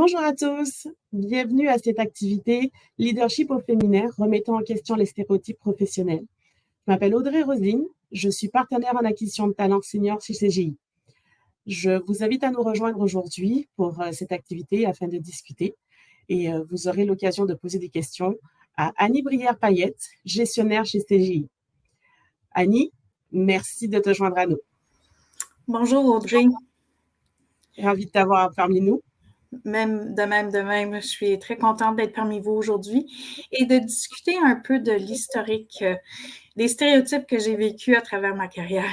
Bonjour à tous, bienvenue à cette activité Leadership au féminin, remettant en question les stéréotypes professionnels. Je m'appelle Audrey Rosine, je suis partenaire en acquisition de talents senior chez CGI. Je vous invite à nous rejoindre aujourd'hui pour cette activité afin de discuter et vous aurez l'occasion de poser des questions à Annie Brière-Payette, gestionnaire chez CGI. Annie, merci de te joindre à nous. Bonjour Audrey. Ravie de t'avoir parmi nous. De même. Je suis très contente d'être parmi vous aujourd'hui et de discuter un peu de l'historique, des stéréotypes que j'ai vécus à travers ma carrière.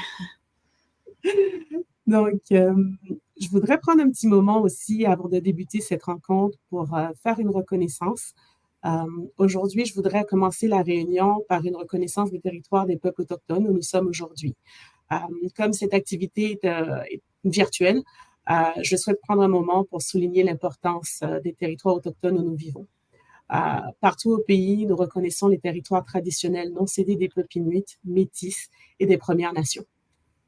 Donc, je voudrais prendre un petit moment aussi avant de débuter cette rencontre pour faire une reconnaissance. Aujourd'hui, je voudrais commencer la réunion par une reconnaissance des territoires des peuples autochtones où nous sommes aujourd'hui. Comme cette activité est virtuelle, je souhaite prendre un moment pour souligner l'importance des territoires autochtones où nous vivons. Partout au pays, nous reconnaissons les territoires traditionnels non cédés des peuples inuits, métis et des Premières Nations.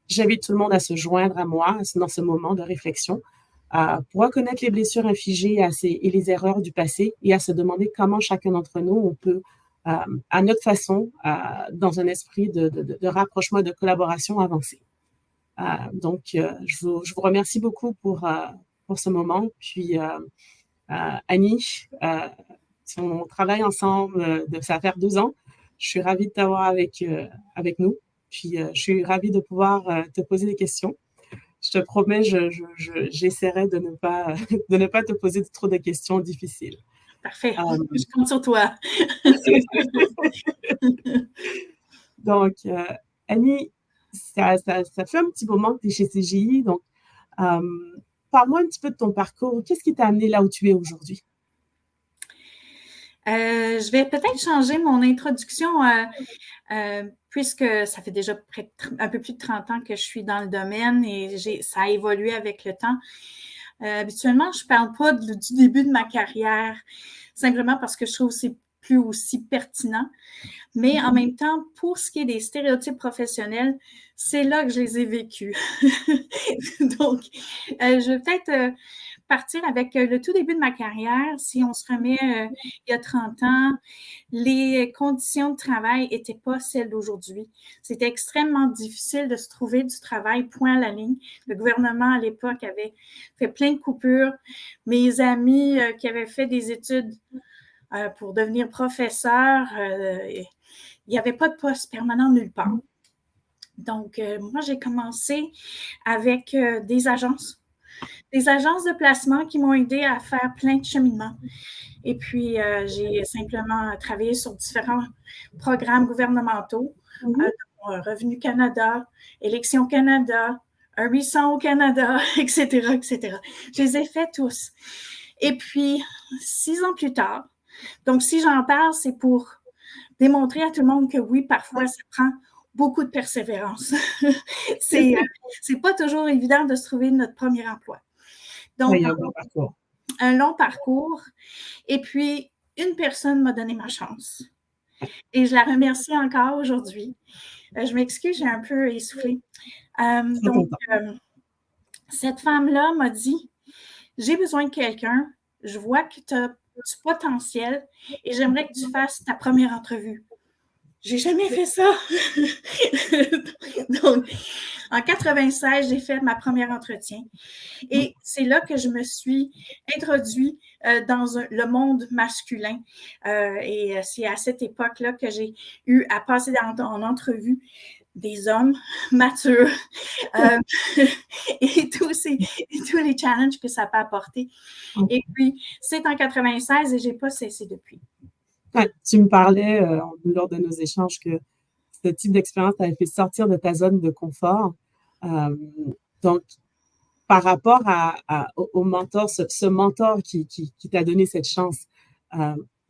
J'invite tout le monde à se joindre à moi dans ce moment de réflexion pour reconnaître les blessures infligées et les erreurs du passé et à se demander comment chacun d'entre nous, on peut, à notre façon, dans un esprit de rapprochement et de collaboration, avancer. Donc, je vous remercie beaucoup pour ce moment. Puis, Annie, on travaille ensemble, ça va faire 2 ans. Je suis ravie de t'avoir avec nous. Puis, je suis ravie de pouvoir te poser des questions. Je te promets, j'essaierai de ne pas te poser trop de questions difficiles. Parfait, je compte sur toi. Donc, Annie, ça fait un petit moment que tu es chez CGI. Donc, parle-moi un petit peu de ton parcours. Qu'est-ce qui t'a amené là où tu es aujourd'hui? Je vais peut-être changer mon introduction puisque ça fait déjà un peu plus de 30 ans que je suis dans le domaine et ça a évolué avec le temps. Habituellement, je ne parle pas du début de ma carrière, simplement parce que je trouve que c'est plus aussi pertinent. Mais en même temps, pour ce qui est des stéréotypes professionnels, c'est là que je les ai vécus. Donc, je vais peut-être partir avec le tout début de ma carrière. Si on se remet il y a 30 ans, les conditions de travail n'étaient pas celles d'aujourd'hui. C'était extrêmement difficile de se trouver du travail point à la ligne. Le gouvernement, à l'époque, avait fait plein de coupures. Mes amis qui avaient fait des études pour devenir professeur, il n'y avait pas de poste permanent nulle part. Donc, moi, j'ai commencé avec des agences de placement qui m'ont aidé à faire plein de cheminements. Et puis, j'ai simplement travaillé sur différents programmes gouvernementaux, Revenu Canada, Élections Canada, un 800 au Canada, etc. Je les ai faits tous. Et puis, 6 ans plus tard, donc si j'en parle, c'est pour démontrer à tout le monde que oui, parfois, ça prend beaucoup de persévérance. C'est pas toujours évident de se trouver notre premier emploi. Donc, un long parcours. Et puis, une personne m'a donné ma chance. Et je la remercie encore aujourd'hui. Je m'excuse, j'ai un peu essoufflé. Cette femme-là m'a dit, j'ai besoin de quelqu'un, je vois que tu as du potentiel et j'aimerais que tu fasses ta première entrevue. J'ai jamais fait ça. Donc, en 96, j'ai fait ma première entretien. Et c'est là que je me suis introduite dans le monde masculin. Et c'est à cette époque-là que j'ai eu à passer en entrevue des hommes matures et tous les challenges que ça peut apporter. Et puis, c'est en 96 et je n'ai pas cessé depuis. Ouais, tu me parlais lors de nos échanges que ce type d'expérience t'avait fait sortir de ta zone de confort. Donc, par rapport au mentor, ce mentor qui t'a donné cette chance,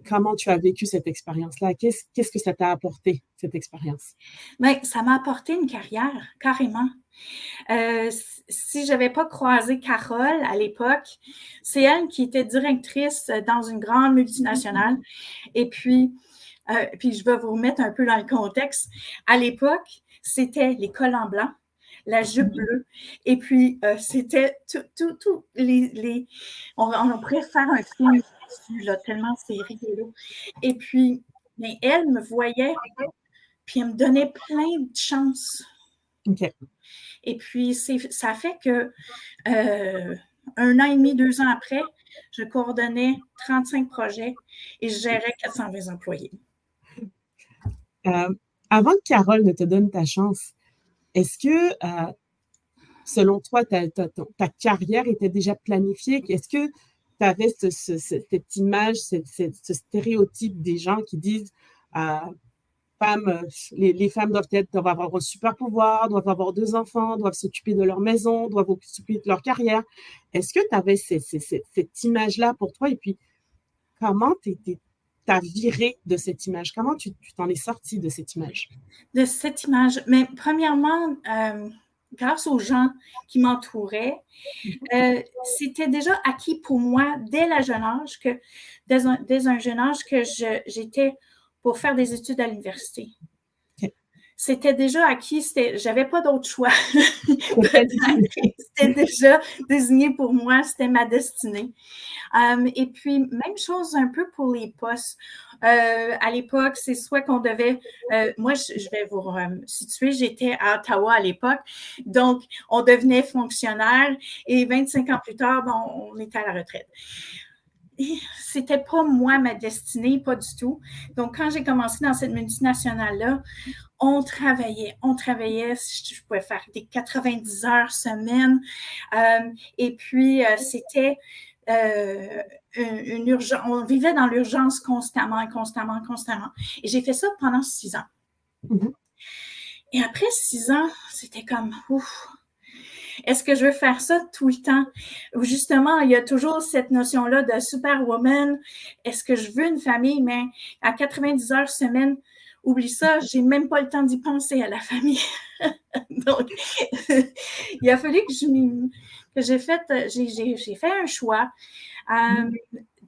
comment tu as vécu cette expérience-là? Qu'est-ce que ça t'a apporté, cette expérience? Bien, ça m'a apporté une carrière, carrément. Si je n'avais pas croisé Carole à l'époque, c'est elle qui était directrice dans une grande multinationale. Et puis je vais vous remettre un peu dans le contexte. À l'époque, c'était les collants blancs, la jupe bleue. Et puis, c'était tout on pourrait faire un film dessus, là, tellement c'est rigolo. Et puis, mais elle me voyait, puis elle me donnait plein de chances. OK. Et puis, ça fait que 1 an et demi, 2 ans après, je coordonnais 35 projets et je gérais 420 employés. Avant que Carole ne te donne ta chance, est-ce que, selon toi, ta carrière était déjà planifiée? Est-ce que tu avais cette image, ce stéréotype des gens qui disent les femmes doivent avoir un super pouvoir, doivent avoir 2 enfants, doivent s'occuper de leur maison, doivent s'occuper de leur carrière. Est-ce que tu avais cette image-là pour toi? Et puis, comment t'as viré de cette image? Comment tu t'en es sortie de cette image? De cette image. Mais premièrement, grâce aux gens qui m'entouraient, c'était déjà acquis pour moi dès un jeune âge que j'étais pour faire des études à l'université. Okay. C'était déjà acquis, j'avais pas d'autre choix. C'était déjà désigné pour moi, c'était ma destinée. Et puis, même chose un peu pour les postes. À l'époque, c'est soit qu'on devait... moi, je vais vous situer, j'étais à Ottawa à l'époque, donc on devenait fonctionnaire et 25 ans plus tard, on était à la retraite. C'était pas moi ma destinée, pas du tout. Donc, quand j'ai commencé dans cette multinationale-là, on travaillait. Je pouvais faire des 90 heures semaine. Et puis, c'était une urgence. On vivait dans l'urgence constamment. Et j'ai fait ça pendant 6 ans. Mm-hmm. Et après 6 ans, c'était comme, ouf. Est-ce que je veux faire ça tout le temps? Justement, il y a toujours cette notion-là de superwoman. Est-ce que je veux une famille? Mais à 90 heures semaine, oublie ça, j'ai même pas le temps d'y penser à la famille. Donc, il a fallu que j'ai fait un choix.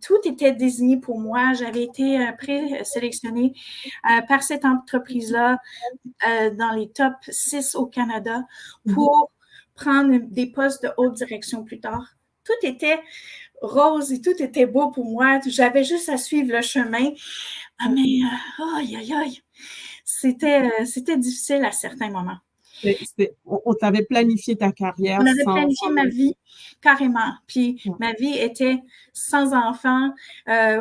Tout était désigné pour moi. J'avais été présélectionnée par cette entreprise-là dans les top 6 au Canada pour prendre des postes de haute direction plus tard. Tout était rose et tout était beau pour moi. J'avais juste à suivre le chemin. Mais, aïe, aïe, aïe. C'était difficile à certains moments. On t'avait planifié ta carrière. On avait planifié ma vie carrément. Puis ma vie était sans enfant.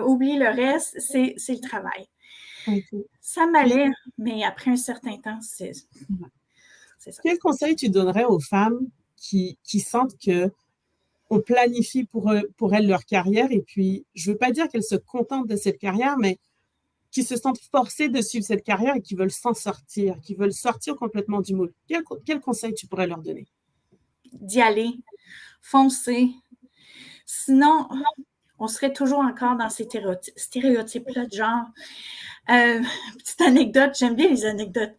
Oublie le reste, c'est le travail. Okay. Ça m'allait, mais après un certain temps, c'est ça. Quel conseil tu donnerais aux femmes qui sentent qu'on planifie pour elles leur carrière et puis, je ne veux pas dire qu'elles se contentent de cette carrière, mais qui se sentent forcées de suivre cette carrière et qui veulent s'en sortir, qui veulent sortir complètement du moule. Quel conseil tu pourrais leur donner? D'y aller, foncer. Sinon, on serait toujours encore dans ces stéréotypes-là de genre. Petite anecdote, j'aime bien les anecdotes.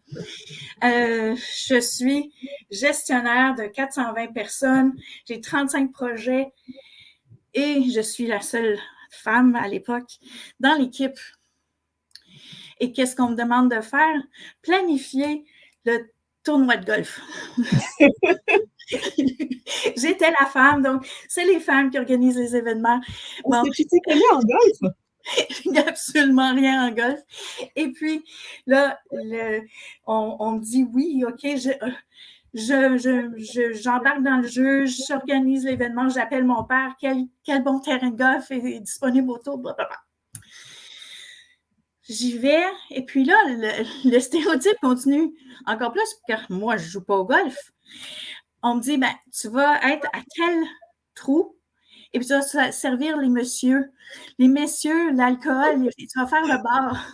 Je suis gestionnaire de 420 personnes, j'ai 35 projets et je suis la seule femme à l'époque dans l'équipe. Et qu'est-ce qu'on me demande de faire? Planifier le tournoi de golf. J'étais la femme, donc c'est les femmes qui organisent les événements. Bon, est-ce que tu t'y connais en golf? Il n'y a absolument rien en golf. Et puis, là, on me dit oui, OK, j'embarque dans le jeu, j'organise l'événement, j'appelle mon père, quel bon terrain de golf est disponible autour, blablabla. J'y vais, et puis là, le stéréotype continue encore plus, car moi, je ne joue pas au golf. On me dit, ben, tu vas être à tel trou, et puis tu vas servir les messieurs, l'alcool, et tu vas faire le bar.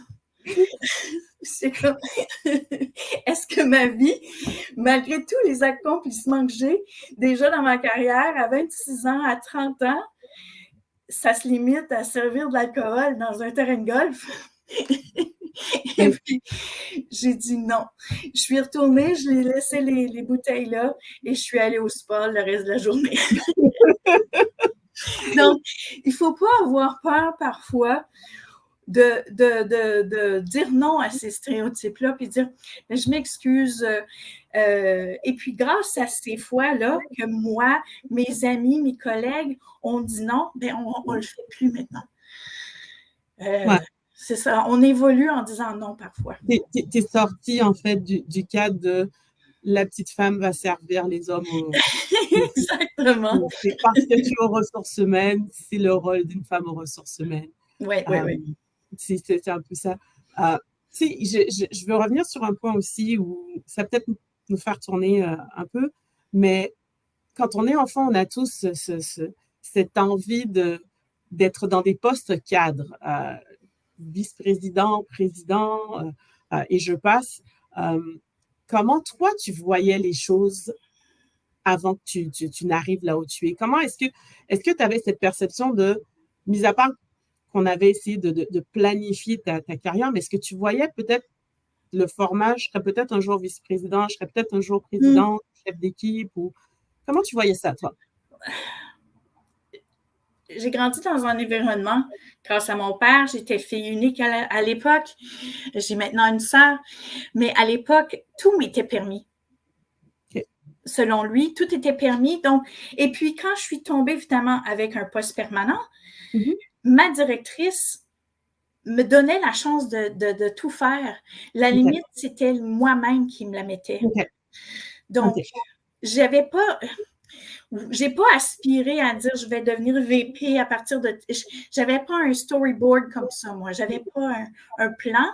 C'est comme, est-ce que ma vie, malgré tous les accomplissements que j'ai déjà dans ma carrière, à 26 ans, à 30 ans, ça se limite à servir de l'alcool dans un terrain de golf? Et puis, j'ai dit non. Je suis retournée, je l'ai laissé les bouteilles là et je suis allée au spa le reste de la journée. Donc, il ne faut pas avoir peur parfois de dire non à ces stéréotypes-là, puis dire je m'excuse. Et puis, grâce à ces fois-là que moi, mes amis, mes collègues ont dit non, bien, on ne le fait plus maintenant. Ouais. C'est ça, on évolue en disant non parfois. T'es sorti en fait du cadre de la petite femme va servir les hommes Exactement. C'est parce que tu es aux ressources humaines, c'est le rôle d'une femme aux ressources humaines. Oui. C'est un peu ça. Je veux revenir sur un point aussi où ça peut-être nous faire tourner un peu, mais quand on est enfant, on a tous cette envie d'être dans des postes cadres, vice-président, président, et je passe. Comment toi, tu voyais les choses avant que tu n'arrives là où tu es? Comment est-ce que tu avais cette perception de, mis à part qu'on avait essayé de planifier ta carrière, mais est-ce que tu voyais peut-être le format, je serais peut-être un jour vice-président, je serais peut-être un jour président, chef d'équipe, ou comment tu voyais ça, toi? J'ai grandi dans un environnement, grâce à mon père, j'étais fille unique à l'époque, j'ai maintenant une sœur, mais à l'époque, tout m'était permis. Okay. Selon lui, tout était permis. Donc, et puis, quand je suis tombée, évidemment, avec un poste permanent, ma directrice me donnait la chance de tout faire. La limite, c'était moi-même qui me la mettais. Donc, j'ai pas aspiré à dire je vais devenir VP à partir de. J'avais pas un storyboard comme ça, moi. J'avais pas un plan,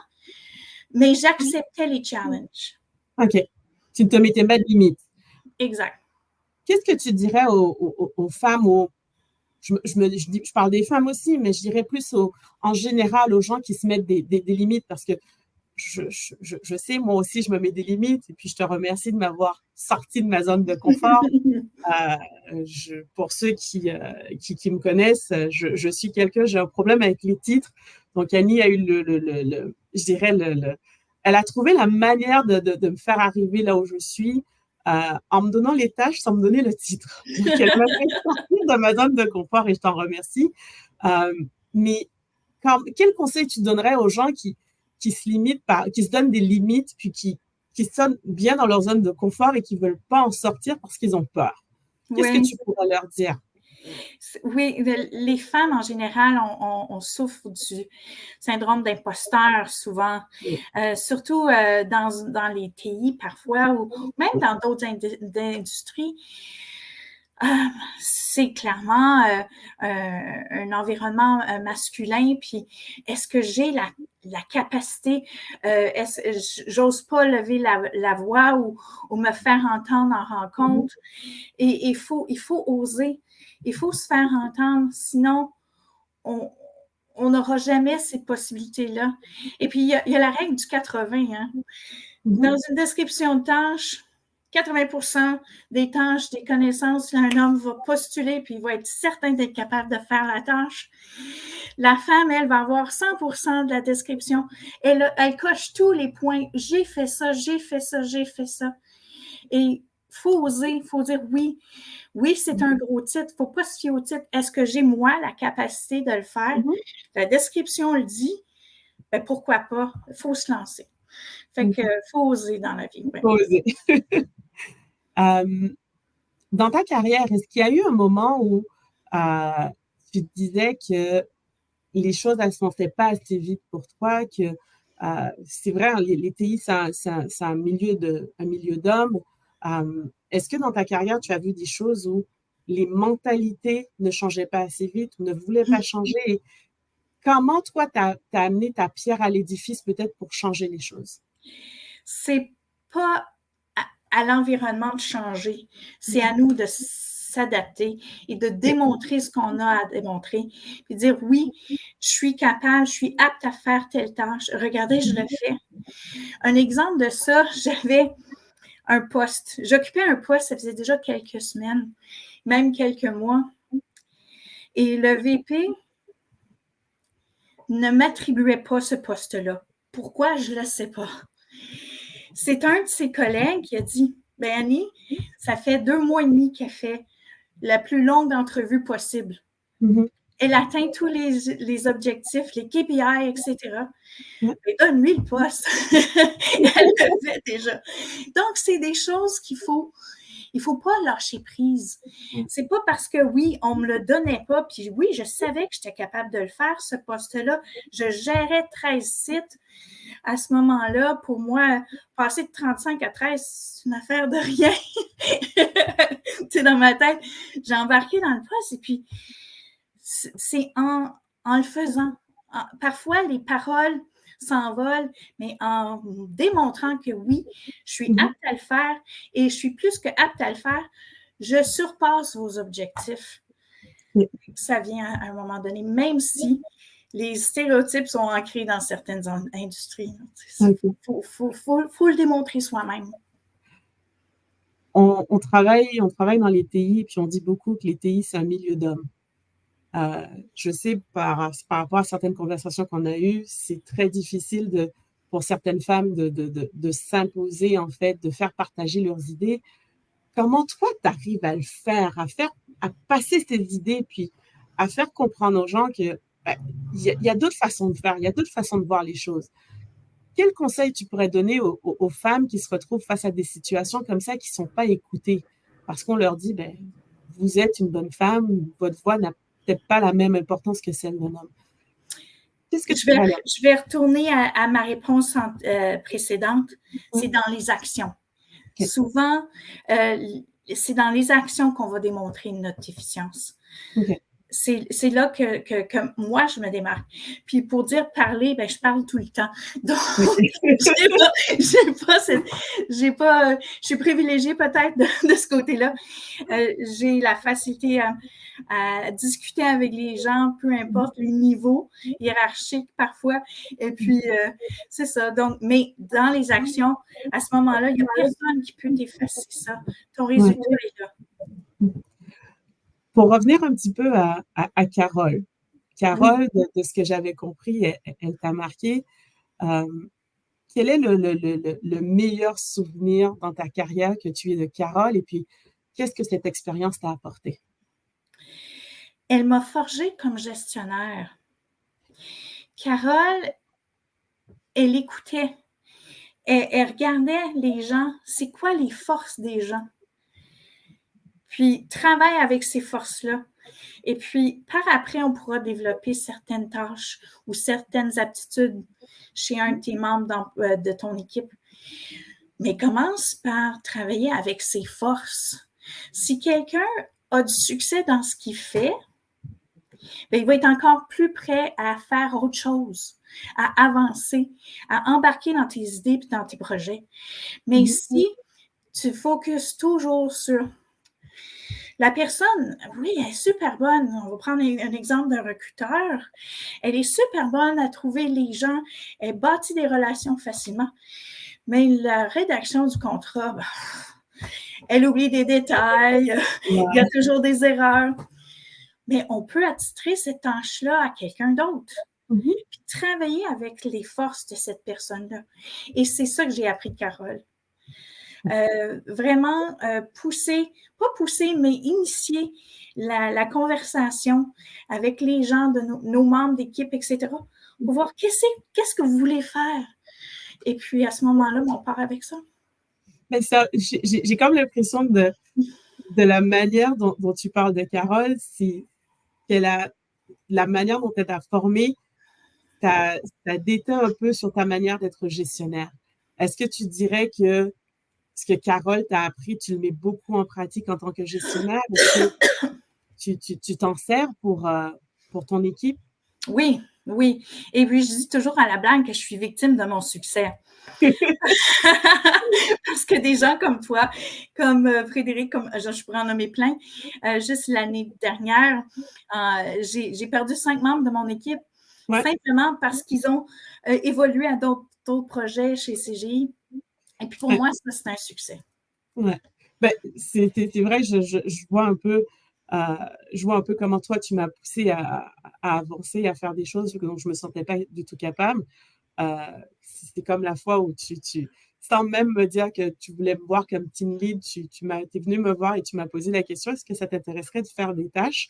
mais j'acceptais les challenges. OK. Tu ne te mettais pas de limite. Exact. Qu'est-ce que tu dirais aux femmes, je parle des femmes aussi, mais je dirais plus en général aux gens qui se mettent des limites, parce que je sais, moi aussi, je me mets des limites, et puis je te remercie de m'avoir sorti de ma zone de confort. Pour ceux qui me connaissent, je suis quelqu'un, j'ai un problème avec les titres. Donc, Annie a eu je dirais, elle a trouvé la manière de me faire arriver là où je suis, en me donnant les tâches sans me donner le titre. Donc, elle m'a fait sortir de ma zone de confort, et je t'en remercie. Mais quel conseil tu donnerais aux gens qui se limitent, qui se donnent des limites, puis qui sont bien dans leur zone de confort et qui ne veulent pas en sortir parce qu'ils ont peur? Qu'est-ce que tu pourrais leur dire? Oui, les femmes en général, on souffre du syndrome d'imposteur souvent, surtout dans les TI parfois, ou même dans d'autres industries. C'est clairement un environnement masculin, puis est-ce que j'ai la capacité, j'ose pas lever la voix ou me faire entendre en rencontre, et il faut oser, il faut se faire entendre, sinon on n'aura jamais ces possibilités-là. Et puis, il y a la règle du 80, hein? Dans une description de tâche, 80% des tâches, des connaissances, un homme va postuler puis il va être certain d'être capable de faire la tâche. La femme, elle va avoir 100% de la description. Elle coche tous les points. J'ai fait ça, j'ai fait ça, j'ai fait ça. Et il faut oser, il faut dire oui. Oui, c'est un gros titre. Il ne faut pas se fier au titre. Est-ce que j'ai, moi, la capacité de le faire? La description le dit. Ben, pourquoi pas? Il faut se lancer. Fait que faut oser dans la vie. Faut oser. Dans ta carrière, est-ce qu'il y a eu un moment où tu te disais que les choses ne se passaient pas assez vite pour toi, que c'est vrai, les TI, c'est un milieu d'hommes. Est-ce que dans ta carrière, tu as vu des choses où les mentalités ne changeaient pas assez vite ou ne voulaient pas changer? Et comment, toi, tu as amené ta pierre à l'édifice peut-être pour changer les choses? C'est pas à l'environnement de changer. C'est à nous de s'adapter et de démontrer ce qu'on a à démontrer. Puis dire oui, je suis capable, je suis apte à faire telle tâche. Regardez, je le fais. Un exemple de ça, j'avais un poste. J'occupais un poste, ça faisait déjà quelques semaines, même quelques mois. Et le VP ne m'attribuait pas ce poste-là. Pourquoi? Je ne le sais pas. C'est un de ses collègues qui a dit « Ben Annie, ça fait 2 mois et demi qu'elle fait la plus longue entrevue possible. elle atteint tous les objectifs, les KPI, etc. Ouais. Donne-lui le poste. Elle le fait déjà. Donc, c'est des choses il faut pas lâcher prise. C'est pas parce que oui, on me le donnait pas, puis oui, je savais que j'étais capable de le faire, ce poste-là. Je gérais 13 sites. À ce moment-là, pour moi, passer de 35 à 13, c'est une affaire de rien. Tu sais, dans ma tête, j'ai embarqué dans le poste et puis c'est en le faisant. Parfois, les paroles s'envolent, mais en démontrant que oui, je suis apte à le faire et je suis plus que apte à le faire, je surpasse vos objectifs. Ça vient à un moment donné, même si les stéréotypes sont ancrés dans certaines industries. Il faut le démontrer soi-même. On travaille dans les TI, puis on dit beaucoup que les TI, c'est un milieu d'hommes. Je sais par rapport à certaines conversations qu'on a eues, c'est très difficile pour certaines femmes de s'imposer, en fait, de faire partager leurs idées. Comment toi, tu arrives à le faire, à passer ces idées, puis à faire comprendre aux gens que y a d'autres façons de faire, il y a d'autres façons de voir les choses. Quel conseil tu pourrais donner aux femmes qui se retrouvent face à des situations comme ça, qui ne sont pas écoutées? Parce qu'on leur dit, vous êtes une bonne femme, votre voix n'a peut-être pas la même importance que celle d'un homme. Qu'est-ce que je vais retourner à ma réponse précédente. C'est dans les actions. Okay. Souvent, c'est dans les actions qu'on va démontrer notre efficience. Okay. C'est là que moi, je me démarque. Puis pour dire parler, je parle tout le temps. Donc, je suis privilégiée peut-être de ce côté-là. J'ai la facilité à discuter avec les gens, peu importe le niveau hiérarchique parfois. Et puis, c'est ça. Donc, mais dans les actions, à ce moment-là, il n'y a personne qui peut t'effacer ça. Ton résultat est là. Pour revenir un petit peu à Carole. Carole, de ce que j'avais compris, elle t'a marqué. Quel est le meilleur souvenir dans ta carrière que tu aies de Carole? Et puis, qu'est-ce que cette expérience t'a apporté? Elle m'a forgée comme gestionnaire. Carole, elle écoutait. Elle regardait les gens. C'est quoi les forces des gens? Puis, travaille avec ces forces-là. Et puis, par après, on pourra développer certaines tâches ou certaines aptitudes chez un de tes membres de ton équipe. Mais commence par travailler avec ses forces. Si quelqu'un a du succès dans ce qu'il fait, il va être encore plus prêt à faire autre chose, à avancer, à embarquer dans tes idées et dans tes projets. Mais si tu focuses toujours sur la personne, oui, elle est super bonne. On va prendre un exemple d'un recruteur. Elle est super bonne à trouver les gens. Elle bâtit des relations facilement. Mais la rédaction du contrat, elle oublie des détails. Il y a toujours des erreurs. Mais on peut attitrer cette tâche-là à quelqu'un d'autre. Puis travailler avec les forces de cette personne-là. Et c'est ça que j'ai appris de Carole. Vraiment pousser, pas pousser, mais initier la conversation avec les gens de nos membres d'équipe, etc., pour voir qu'est-ce que vous voulez faire. Et puis, à ce moment-là, on part avec ça. Mais ça, j'ai comme l'impression de la manière dont tu parles de Carole, c'est que la manière dont elle t'a formé, t'as déteint un peu sur ta manière d'être gestionnaire. Est-ce que tu dirais que ce que Carole t'a appris, tu le mets beaucoup en pratique en tant que gestionnaire? Est-ce que tu t'en sers pour ton équipe? Oui. Et puis, je dis toujours à la blague que je suis victime de mon succès. Parce que des gens comme toi, comme Frédéric, comme je pourrais en nommer plein, juste l'année dernière, j'ai perdu 5 membres de mon équipe, simplement parce qu'ils ont évolué à d'autres projets chez CGI. Et puis pour moi, ça, c'est un succès. Ouais. C'est vrai, je vois un peu comment toi, tu m'as poussé à avancer, à faire des choses dont je ne me sentais pas du tout capable. C'est comme la fois où sans même me dire que tu voulais me voir comme team lead, t'es venu me voir et tu m'as posé la question, est-ce que ça t'intéresserait de faire des tâches?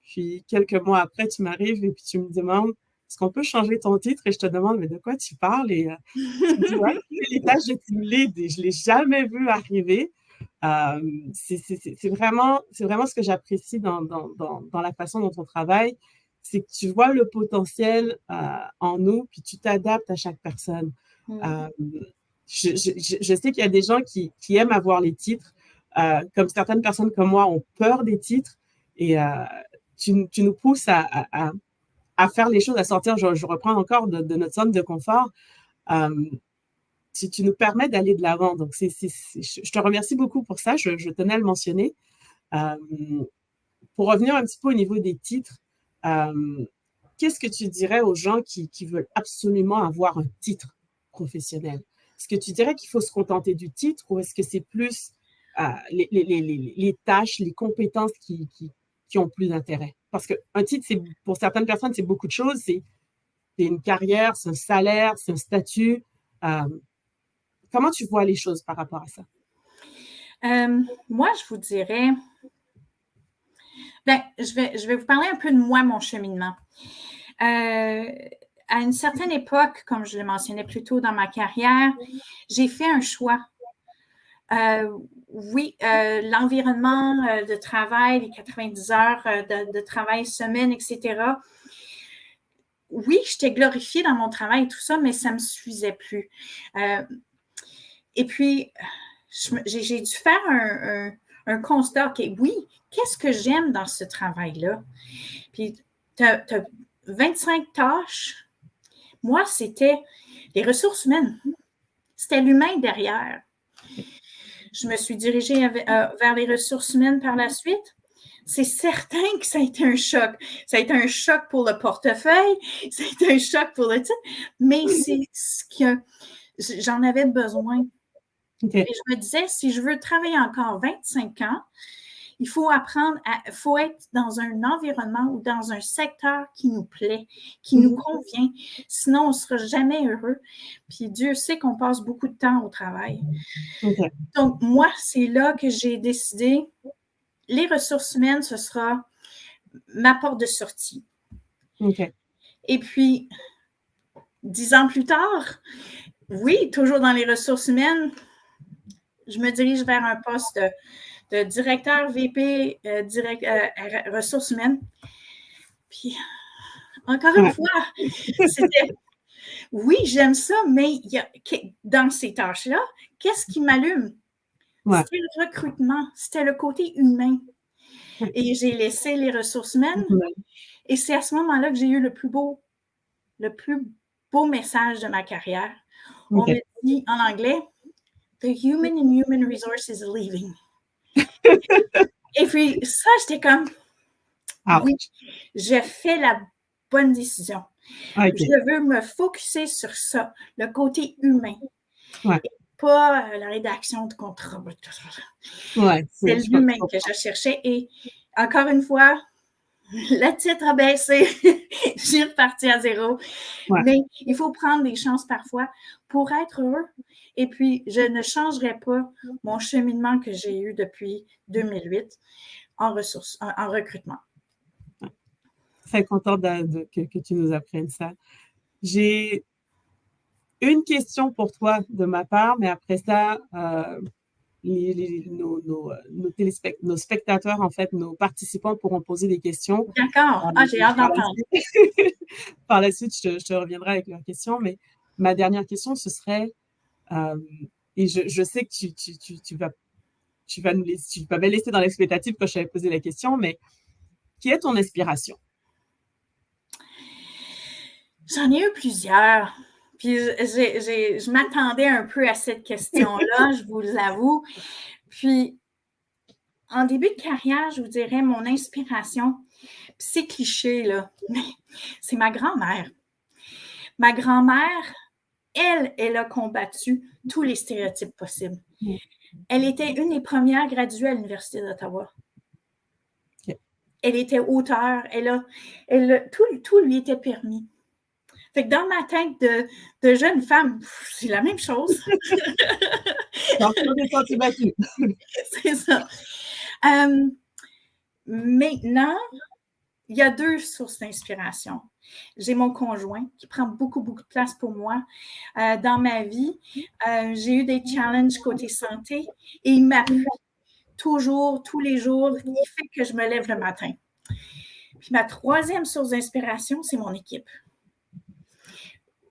Puis quelques mois après, tu m'arrives et puis tu me demandes, est-ce qu'on peut changer ton titre? Et je te demande, mais de quoi tu parles? Et tu me dis, ouais, c'est les tâches de team lead et je l'ai jamais vu arriver. C'est vraiment ce que j'apprécie dans la façon dont on travaille, c'est que tu vois le potentiel en nous, puis tu t'adaptes à chaque personne. Je sais qu'il y a des gens qui aiment avoir les titres, comme certaines personnes comme moi ont peur des titres, et tu nous pousses à faire les choses, à sortir, je reprends encore de notre zone de confort. Tu nous permets d'aller de l'avant. Donc, je te remercie beaucoup pour ça. Je tenais à le mentionner. Pour revenir un petit peu au niveau des titres, qu'est-ce que tu dirais aux gens qui veulent absolument avoir un titre professionnel? Est-ce que tu dirais qu'il faut se contenter du titre ou est-ce que c'est plus les tâches, les compétences qui ont plus d'intérêt? Parce qu'un titre, pour certaines personnes, c'est beaucoup de choses. C'est une carrière, c'est un salaire, c'est un statut. Comment tu vois les choses par rapport à ça? Moi, je vous dirais, je vais vous parler un peu de moi, mon cheminement. À une certaine époque, comme je le mentionnais plus tôt dans ma carrière, j'ai fait un choix. Oui, l'environnement de travail, les 90 heures de travail semaine, etc. Oui, j'étais glorifiée dans mon travail et tout ça, mais ça ne me suffisait plus. Et puis, j'ai dû faire un constat. OK, oui, qu'est-ce que j'aime dans ce travail-là? Puis, tu as 25 tâches. Moi, c'était les ressources humaines. C'était l'humain derrière. Je me suis dirigée vers les ressources humaines par la suite. C'est certain que ça a été un choc. Ça a été un choc pour le portefeuille, ça a été un choc pour le titre, mais c'est ce que j'en avais besoin. Okay. Et je me disais, si je veux travailler encore 25 ans, il faut apprendre il faut être dans un environnement ou dans un secteur qui nous plaît, qui nous convient. Sinon, on ne sera jamais heureux. Puis Dieu sait qu'on passe beaucoup de temps au travail. Okay. Donc, moi, c'est là que j'ai décidé, les ressources humaines, ce sera ma porte de sortie. Okay. Et puis, 10 ans plus tard, oui, toujours dans les ressources humaines, je me dirige vers un poste de directeur VP ressources humaines. Puis, encore une fois, c'était, oui, j'aime ça, mais dans ces tâches-là, qu'est-ce qui m'allume? C'était le recrutement, c'était le côté humain. Et j'ai laissé les ressources humaines. Et c'est à ce moment-là que j'ai eu le plus beau message de ma carrière. On me dit en anglais, The human and human resources is leaving. Et puis, ça, j'étais comme, oui, j'ai fait la bonne décision. Okay. Je veux me focusser sur ça, le côté humain. Et pas la rédaction de contrat. C'est l'humain que je cherchais. Et encore une fois, le titre a baissé. J'ai reparti à zéro. Mais il faut prendre des chances parfois pour être heureux. Et puis, je ne changerai pas mon cheminement que j'ai eu depuis 2008 en recrutement. Très contente que tu nous apprennes ça. J'ai une question pour toi de ma part, mais après ça, nos spectateurs, en fait, nos participants pourront poser des questions. D'accord. J'ai hâte d'entendre. Par la suite, je te reviendrai avec leurs questions, mais ma dernière question, ce serait, et je sais que tu vas me laisser dans l'expectative quand je t'avais posé la question, mais qui est ton inspiration? J'en ai eu plusieurs. Puis je m'attendais un peu à cette question-là, je vous l'avoue. Puis, en début de carrière, je vous dirais mon inspiration, puis c'est cliché, là, mais c'est ma grand-mère. Ma grand-mère, elle a combattu tous les stéréotypes possibles. Elle était une des premières graduées à l'Université d'Ottawa. Okay. Elle était auteure, tout lui était permis. Fait que dans ma tête de jeune femme, c'est la même chose. C'est ça. Maintenant, il y a 2 sources d'inspiration. J'ai mon conjoint qui prend beaucoup, beaucoup de place pour moi dans ma vie. J'ai eu des challenges côté santé et il m'appuie toujours, tous les jours, qui fait que je me lève le matin. Puis ma 3e source d'inspiration, c'est mon équipe.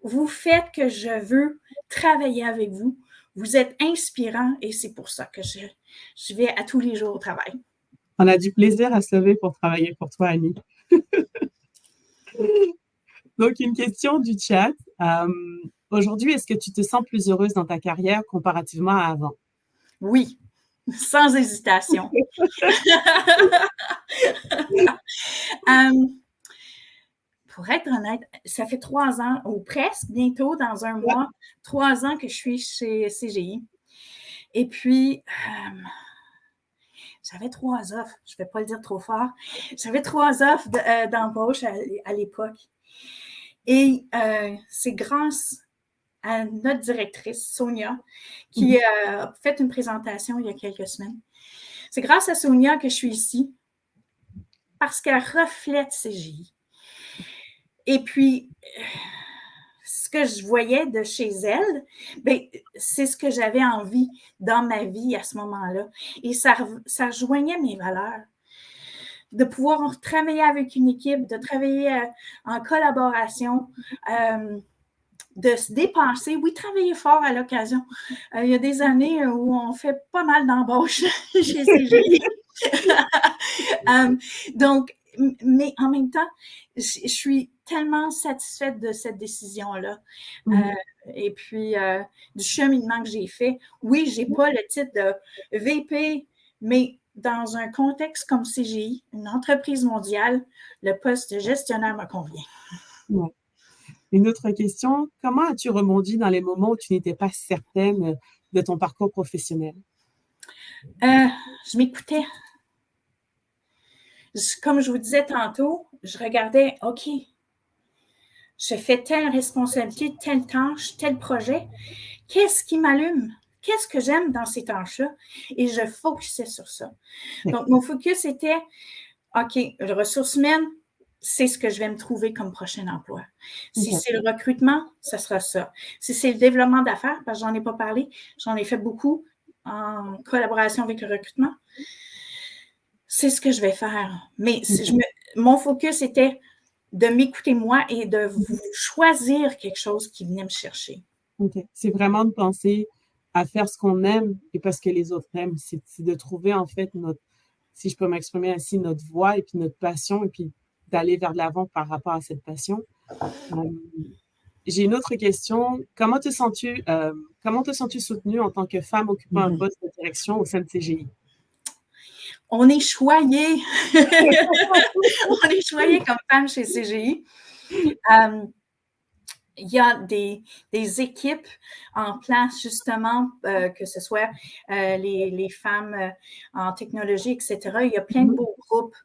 Vous faites que je veux travailler avec vous. Vous êtes inspirant et c'est pour ça que je vais à tous les jours au travail. On a du plaisir à se lever pour travailler pour toi, Annie. Donc, une question du chat. Aujourd'hui, est-ce que tu te sens plus heureuse dans ta carrière comparativement à avant? Oui, sans hésitation. Pour être honnête, ça fait 3 ans, ou presque, bientôt, dans un mois, 3 ans que je suis chez CGI. Et puis, j'avais 3 offres, je ne vais pas le dire trop fort, j'avais 3 offres d'embauche à l'époque. Et c'est grâce à notre directrice, Sonia, qui a fait une présentation il y a quelques semaines. C'est grâce à Sonia que je suis ici, parce qu'elle reflète CGI. Et puis, ce que je voyais de chez elle, bien, c'est ce que j'avais envie dans ma vie à ce moment-là. Et ça rejoignait mes valeurs. De pouvoir travailler avec une équipe, de travailler en collaboration, de se dépasser, oui, travailler fort à l'occasion. Il y a des années où on fait pas mal d'embauches chez CGI. Donc, mais en même temps, je suis tellement satisfaite de cette décision-là. Et puis, du cheminement que j'ai fait. Oui, je n'ai pas le titre de VP, mais dans un contexte comme CGI, une entreprise mondiale, le poste de gestionnaire me convient. Ouais. Une autre question, comment as-tu rebondi dans les moments où tu n'étais pas certaine de ton parcours professionnel? Je m'écoutais. Comme je vous disais tantôt, je regardais, OK, je fais telle responsabilité, telle tâche, tel projet. Qu'est-ce qui m'allume? Qu'est-ce que j'aime dans ces tâches-là? Et je focusais sur ça. Donc, mon focus était, OK, les ressources humaines, c'est ce que je vais me trouver comme prochain emploi. Si c'est le recrutement, ce sera ça. Si c'est le développement d'affaires, parce que j'en ai pas parlé, j'en ai fait beaucoup en collaboration avec le recrutement, c'est ce que je vais faire. Mais mon focus était de m'écouter moi et de choisir quelque chose qui venait me chercher. OK. C'est vraiment de penser à faire ce qu'on aime et parce que les autres aiment. C'est de trouver, en fait, si je peux m'exprimer ainsi, notre voie et puis notre passion et puis d'aller vers de l'avant par rapport à cette passion. J'ai une autre question. Comment te sens-tu soutenue en tant que femme occupant un poste de direction au sein de CGI? On est choyés. On est choyés comme femme chez CGI. Il y a des équipes en place, justement, que ce soit les femmes en technologie, etc. Il y a plein de beaux groupes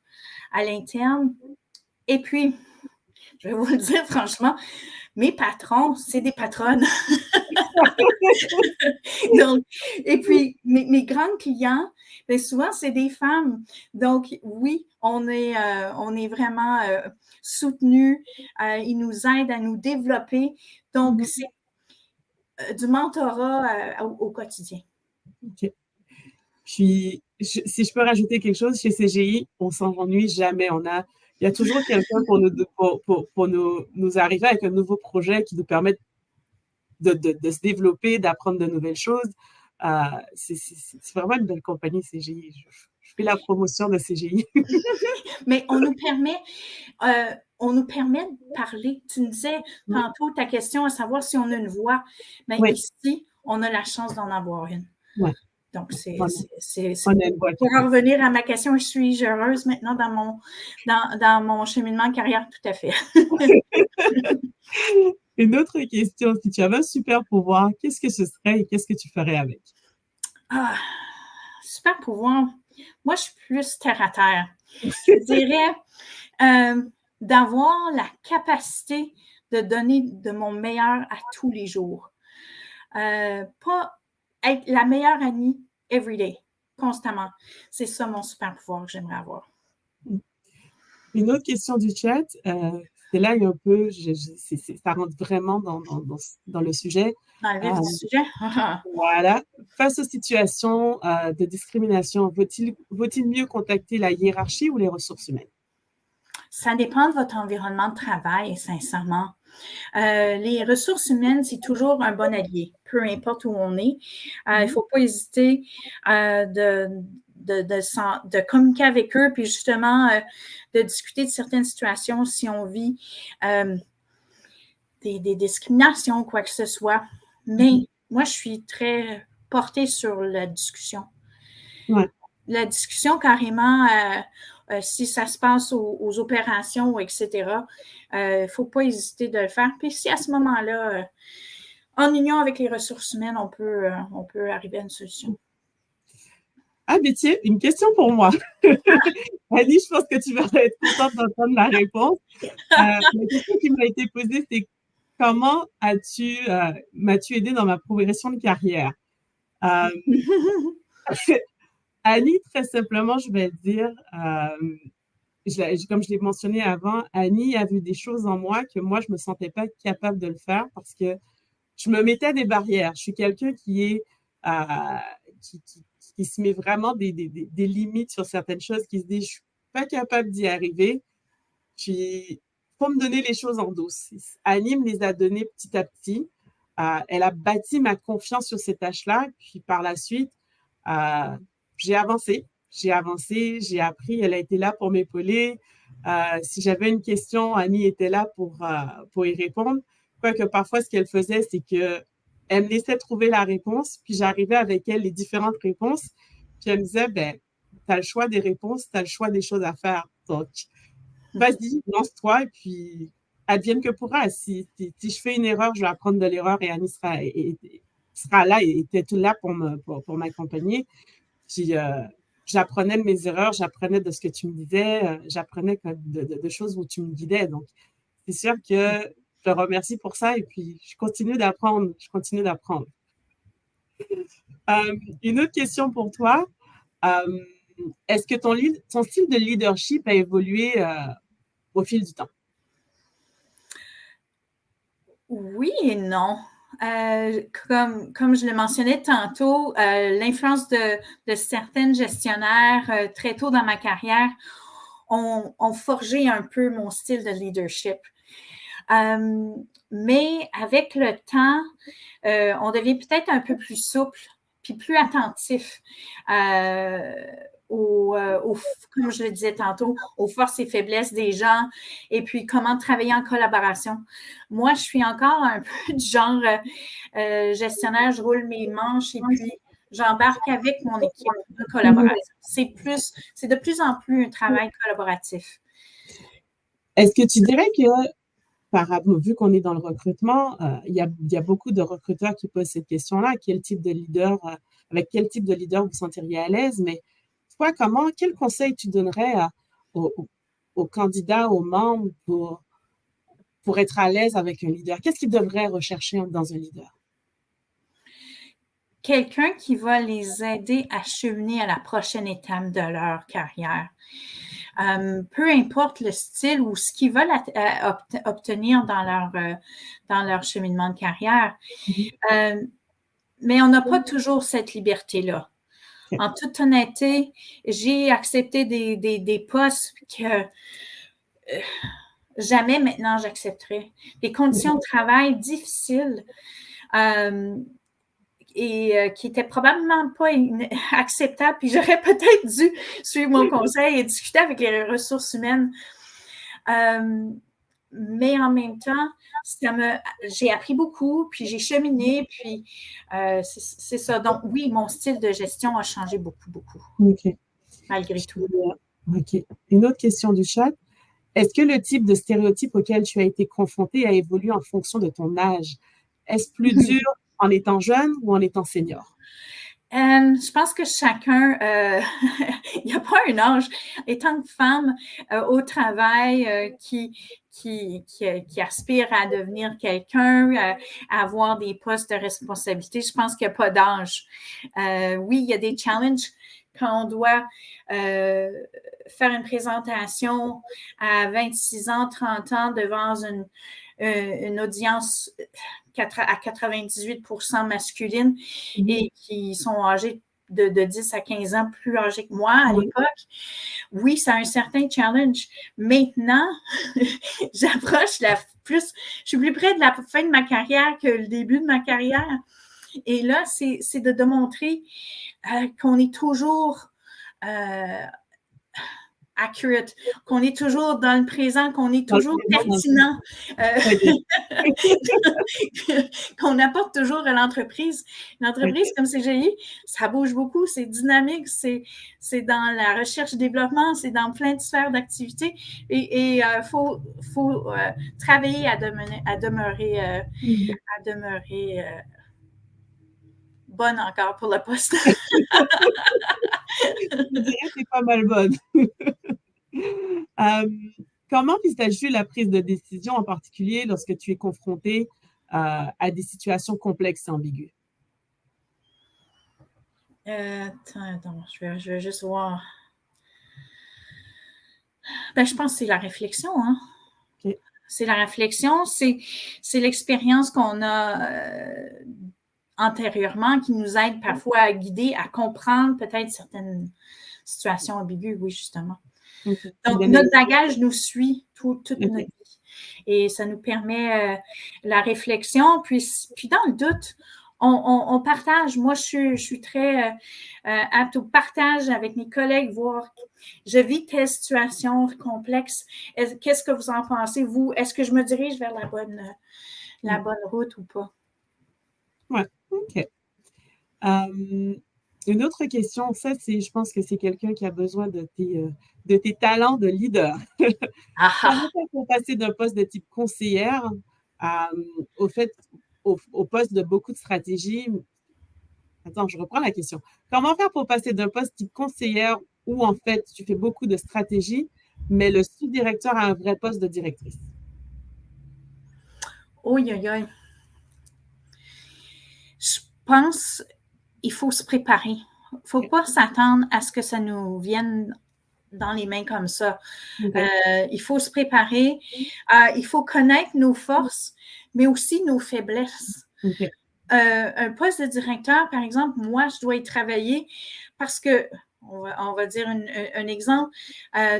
à l'interne. Et puis, je vais vous le dire franchement, mes patrons, c'est des patronnes. Donc, et puis, mes grands clients, bien souvent, c'est des femmes. Donc, oui, on est vraiment soutenus. Ils nous aident à nous développer. Donc, c'est du mentorat au quotidien. OK. Puis, si je peux rajouter quelque chose, chez CGI, on s'ennuie jamais. Il y a toujours quelqu'un pour nous arriver avec un nouveau projet qui nous permet de se développer, d'apprendre de nouvelles choses. C'est vraiment une belle compagnie, CGI. Je fais la promotion de CGI. Mais on nous permet de parler. Tu me disais tantôt ta question à savoir si on a une voix. Mais ici, on a la chance d'en avoir une. Ouais. Donc, pour en revenir à ma question, suis-je heureuse maintenant dans mon cheminement de carrière? Tout à fait. Une autre question, si tu avais un super pouvoir, qu'est-ce que ce serait et qu'est-ce que tu ferais avec? Super pouvoir. Moi, je suis plus terre à terre. Je dirais d'avoir la capacité de donner de mon meilleur à tous les jours. Pas être la meilleure Annie every day, constamment. C'est ça mon super pouvoir que j'aimerais avoir. Une autre question du chat, c'est là un peu, ça rentre vraiment dans le sujet. Dans le Euh, vif du sujet. voilà. Face aux situations de discrimination, vaut-il mieux contacter la hiérarchie ou les ressources humaines? Ça dépend de votre environnement de travail, sincèrement. Les ressources humaines, c'est toujours un bon allié, peu importe où on est. Il ne faut pas hésiter de communiquer avec eux, puis justement de discuter de certaines situations si on vit des discriminations, quoi que ce soit. Mais moi, je suis très portée sur la discussion. Ouais. La discussion, carrément, si ça se passe aux opérations, etc., il ne faut pas hésiter de le faire. Puis si à ce moment-là, en union avec les ressources humaines, on peut arriver à une solution. Ah, mais tiens, une question pour moi. Annie, je pense que tu vas être contente d'entendre la réponse. La question qui m'a été posée, c'est comment m'as-tu aidé dans ma progression de carrière? Euh, Annie, très simplement, je vais dire, comme je l'ai mentionné avant, Annie a vu des choses en moi que moi, je me sentais pas capable de le faire parce que je me mettais des barrières. Je suis quelqu'un euh, qui, qui, qui se met vraiment des limites sur certaines choses, qui se dit, je suis pas capable d'y arriver. Puis, faut me donner les choses en douce. Annie me les a données petit à petit. Elle a bâti ma confiance sur ces tâches-là. Puis, par la suite, euh, j'ai avancé. J'ai avancé, j'ai appris. Elle a été là pour m'épauler. Si j'avais une question, Annie était là pour y répondre. Quoique parfois, ce qu'elle faisait, c'est que elle me laissait trouver la réponse, puis j'arrivais avec elle les différentes réponses. Puis elle me disait, ben, tu as le choix des réponses, tu as le choix des choses à faire. Donc, vas-y, lance-toi, et puis advienne que pourra. Si je fais une erreur, je vais apprendre de l'erreur et Annie sera là et était là pour m'accompagner. Puis, j'apprenais de mes erreurs, j'apprenais de ce que tu me disais, j'apprenais de choses où tu me guidais. Donc, c'est sûr que je te remercie pour ça et puis je continue d'apprendre, je continue d'apprendre. Une autre question pour toi. Euh, Est-ce que ton style de leadership a évolué au fil du temps? Oui et non. Comme je le mentionnais tantôt, l'influence de certaines gestionnaires très tôt dans ma carrière ont forgé un peu mon style de leadership. Mais avec le temps, on devient peut-être un peu plus souple puis plus attentif comme je le disais tantôt, aux forces et faiblesses des gens et puis comment travailler en collaboration. Moi, je suis encore un peu du genre gestionnaire, je roule mes manches et puis j'embarque avec mon équipe de collaboration. C'est de plus en plus un travail collaboratif. Est-ce que tu dirais que vu qu'on est dans le recrutement, il y a beaucoup de recruteurs qui posent cette question-là. Avec quel type de leader vous sentiriez à l'aise? Mais toi, quel conseil tu donnerais aux candidats, aux membres pour être à l'aise avec un leader? Qu'est-ce qu'ils devraient rechercher dans un leader? Quelqu'un qui va les aider à cheminer à la prochaine étape de leur carrière. Peu importe le style ou ce qu'ils veulent obtenir dans leur cheminement de carrière. Mais on n'a pas toujours cette liberté-là. Okay. En toute honnêteté, j'ai accepté des postes que jamais maintenant j'accepterai. Des conditions de travail difficiles et qui n'étaient probablement pas acceptables. Puis j'aurais peut-être dû suivre mon conseil et discuter avec les ressources humaines. Mais en même temps, j'ai appris beaucoup, puis j'ai cheminé, puis c'est ça. Donc oui, mon style de gestion a changé beaucoup, beaucoup, OK. malgré tout. OK. Une autre question du chat. Est-ce que le type de stéréotype auquel tu as été confronté a évolué en fonction de ton âge? Est-ce plus dur en étant jeune ou en étant senior? Je pense que chacun, il n'y a pas un âge. Étant que femme au travail qui aspire à devenir quelqu'un, à avoir des postes de responsabilité, je pense qu'il n'y a pas d'âge. Oui, il y a des challenges quand on doit faire une présentation à 26 ans, 30 ans devant une audience à 98% masculine et qui sont âgés de 10 à 15 ans plus âgés que moi à l'époque. Oui, ça a un certain challenge. Maintenant, je suis plus près de la fin de ma carrière que le début de ma carrière. Et là, c'est de démontrer qu'on est toujours accurate, qu'on est toujours dans le présent, qu'on est toujours pertinent, qu'on apporte toujours à l'entreprise. L'entreprise comme CGI, ça bouge beaucoup, c'est dynamique, c'est dans la recherche-développement, c'est dans plein de sphères d'activité et faut travailler à demeurer bonne encore pour le poste. Je dirais que c'est pas mal bonne. Comment envisages-tu la prise de décision, en particulier lorsque tu es confronté à des situations complexes et ambiguës? Attends, je vais juste voir. Je pense que c'est la réflexion, hein? Okay. C'est la réflexion, c'est l'expérience qu'on a antérieurement qui nous aide parfois à guider, à comprendre peut-être certaines situations ambiguës, oui, justement. Okay. Donc, notre bagage nous suit toute notre vie. Et ça nous permet la réflexion. Puis dans le doute, on partage. Moi, je suis très apte au partage avec mes collègues, voir je vis telle situation complexe. Qu'est-ce que vous en pensez, vous? Est-ce que je me dirige vers la bonne route ou pas? Oui, OK. Une autre question, ça, c'est, je pense que c'est quelqu'un qui a besoin de tes talents de leader. Comment faire pour passer d'un poste de type conseillère au poste de beaucoup de stratégie? Attends, je reprends la question. Comment faire pour passer d'un poste type conseillère où, en fait, tu fais beaucoup de stratégie, mais le sous-directeur a un vrai poste de directrice? Oui. Je pense qu'il faut se préparer. Il ne faut pas s'attendre à ce que ça nous vienne dans les mains comme ça. Okay. Il faut se préparer. Il faut connaître nos forces, mais aussi nos faiblesses. Okay. Un poste de directeur, par exemple, moi, je dois y travailler parce que, on va dire un exemple,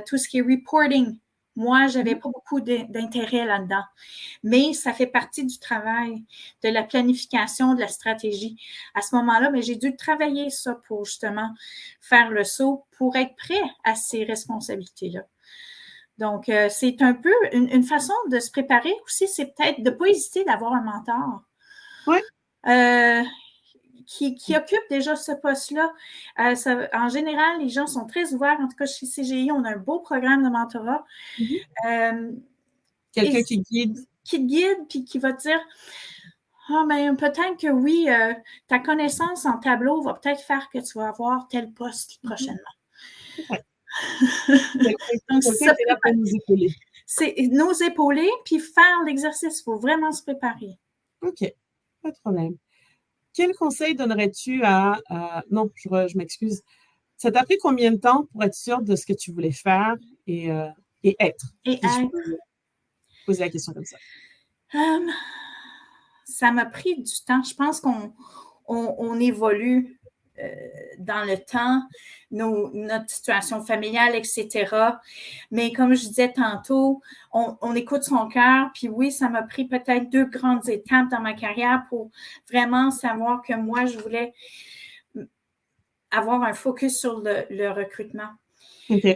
tout ce qui est reporting, moi, je n'avais pas beaucoup d'intérêt là-dedans. Mais ça fait partie du travail, de la planification, de la stratégie. À ce moment-là, j'ai dû travailler ça pour justement faire le saut, pour être prêt à ces responsabilités-là. Donc, c'est un peu une façon de se préparer aussi, c'est peut-être de ne pas hésiter d'avoir un mentor. Oui. Qui occupe déjà ce poste-là. En général, les gens sont très ouverts. En tout cas, chez CGI, on a un beau programme de mentorat. Quelqu'un qui guide. Qui te guide, puis qui va te dire peut-être que oui, ta connaissance en tableau va peut-être faire que tu vas avoir tel poste prochainement. Ouais. Donc, c'est là pour nous épauler. C'est nous épauler, puis faire l'exercice. Il faut vraiment se préparer. OK, pas de problème. Quel conseil donnerais-tu non, je m'excuse. Ça t'a pris combien de temps pour être sûre de ce que tu voulais faire et être? Je peux poser la question comme ça. Ça m'a pris du temps. Je pense qu'on évolue dans le temps, notre situation familiale, etc. Mais comme je disais tantôt, on écoute son cœur. Puis oui, ça m'a pris peut-être 2 grandes étapes dans ma carrière pour vraiment savoir que moi, je voulais avoir un focus sur le recrutement. Okay.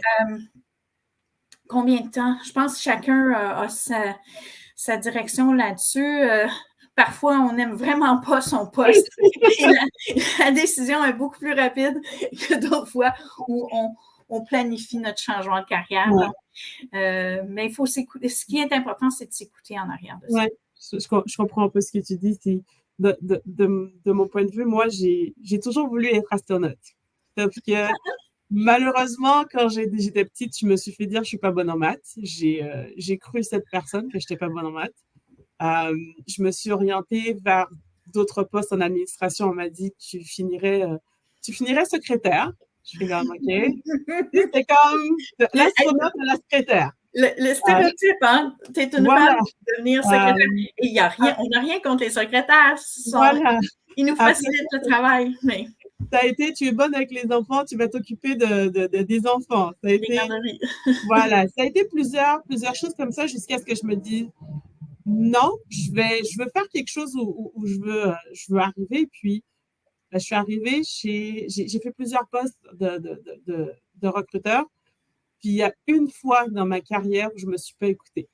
Combien de temps? Je pense que chacun a sa direction là-dessus. Parfois, on n'aime vraiment pas son poste. La décision est beaucoup plus rapide que d'autres fois où on planifie notre changement de carrière. Ouais. Donc, mais il faut s'écouter. Ce qui est important, c'est de s'écouter en arrière de ça. Oui, je comprends un peu ce que tu dis. De mon point de vue, moi, j'ai toujours voulu être astronaute. Sauf que malheureusement, quand j'étais petite, je me suis fait dire que je ne suis pas bonne en maths. J'ai cru cette personne que je n'étais pas bonne en maths. Je me suis orientée vers d'autres postes en administration. On m'a dit que tu finirais secrétaire. Je fais comme, OK. C'est comme l'astronaute et la secrétaire. Le stéréotype, hein? Tu es une Voilà. femme de devenir secrétaire. Et il y a rien, on n'a rien contre les secrétaires. Voilà. Ils nous Après, facilitent le travail, mais tu es bonne avec les enfants, tu vas t'occuper des enfants. Ça a les été, garderies. voilà, ça a été plusieurs choses comme ça jusqu'à ce que je me dise, non, je veux faire quelque chose où je veux arriver. Puis, je suis arrivée j'ai fait plusieurs postes de recruteur. Puis, il y a une fois dans ma carrière où je me suis pas écoutée.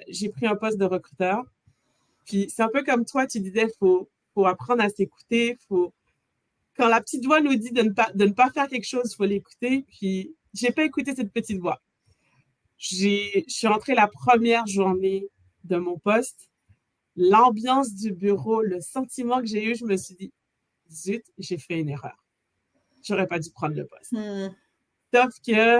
J'ai pris un poste de recruteur. Puis, c'est un peu comme toi, tu disais, faut apprendre à s'écouter. Quand la petite voix nous dit de ne pas faire quelque chose, il faut l'écouter. Puis, j'ai pas écouté cette petite voix. Je suis rentrée la première journée de mon poste. L'ambiance du bureau, le sentiment que j'ai eu, je me suis dit, zut, j'ai fait une erreur. J'aurais pas dû prendre le poste. Sauf que